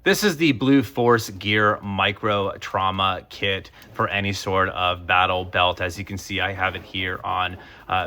This is the Blue Force Gear Micro Trauma Kit for any sort of battle belt. As you can see, I have it here on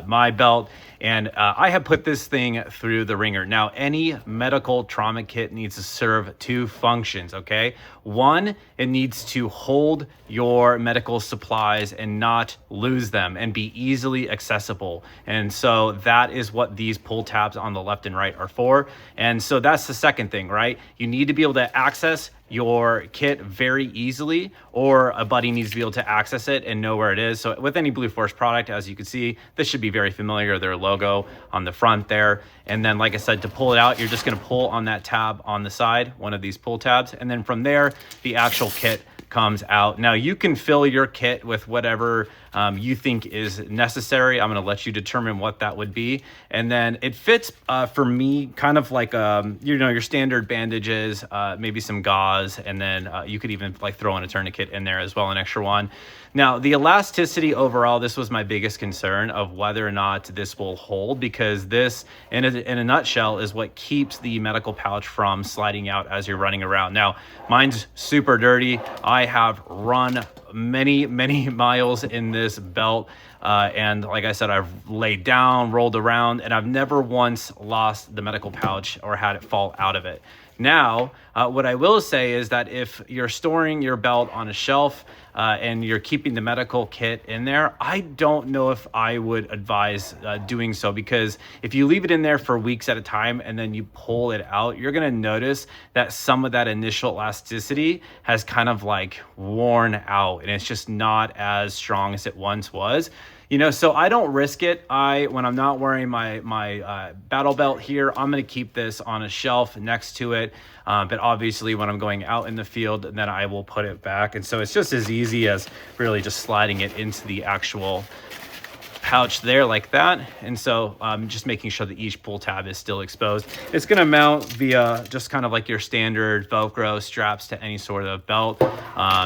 my belt, and I have put this thing through the ringer. Now, any medical trauma kit needs to serve two functions, okay? One, it needs to hold your medical supplies and not lose them and be easily accessible. And so that is what these pull tabs on the left and right are for. And so that's the second thing, right? You need to be able to access your kit very easily, or a buddy needs to be able to access it and know where it is. So with any Blue Force product, as you can see, this should be very familiar, their logo on the front there. And then, like I said, to pull it out, you're just gonna pull on that tab on the side, one of these pull tabs. And then from there, the actual kit comes out. Now you can fill your kit with whatever you think is necessary. I'm going to let you determine what that would be. And then it fits for me kind of like your standard bandages, maybe some gauze, and then you could even like throw in a tourniquet in there as well, an extra one. Now the elasticity overall, this was my biggest concern of whether or not this will hold, because this in a nutshell is what keeps the medical pouch from sliding out as you're running around. Now mine's super dirty. I have run many miles in this belt, and like I said, I've laid down, rolled around, and I've never once lost the medical pouch or had it fall out of it. Now, what I will say is that if you're storing your belt on a shelf and you're keeping the medical kit in there, I don't know if I would advise doing so, because if you leave it in there for weeks at a time and then you pull it out, you're going to notice that some of that initial elasticity has kind of like worn out, and it's just not as strong as it once was. So I don't risk it. When I'm not wearing my battle belt here, I'm going to keep this on a shelf next to it. But obviously when I'm going out in the field, then I will put it back. And so it's just as easy as really just sliding it into the actual pouch there like that. And so just making sure that each pull tab is still exposed. It's going to mount via just kind of like your standard Velcro straps to any sort of belt.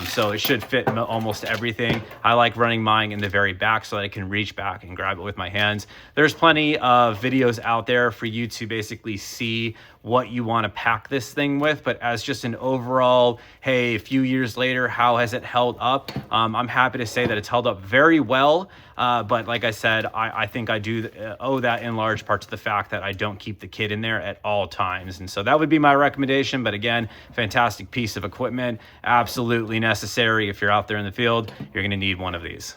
So it should fit almost everything. I like running mine in the very back so that I can reach back and grab it with my hands. There's plenty of videos out there for you to basically see what you want to pack this thing with, but as just an overall, hey, a few years later, how has it held up? I'm happy to say that it's held up very well, but like I said, I think I do owe that in large part to the fact that I don't keep the kit in there at all times. And so that would be my recommendation. But again, fantastic piece of equipment, absolutely necessary. If you're out there in the field, you're going to need one of these.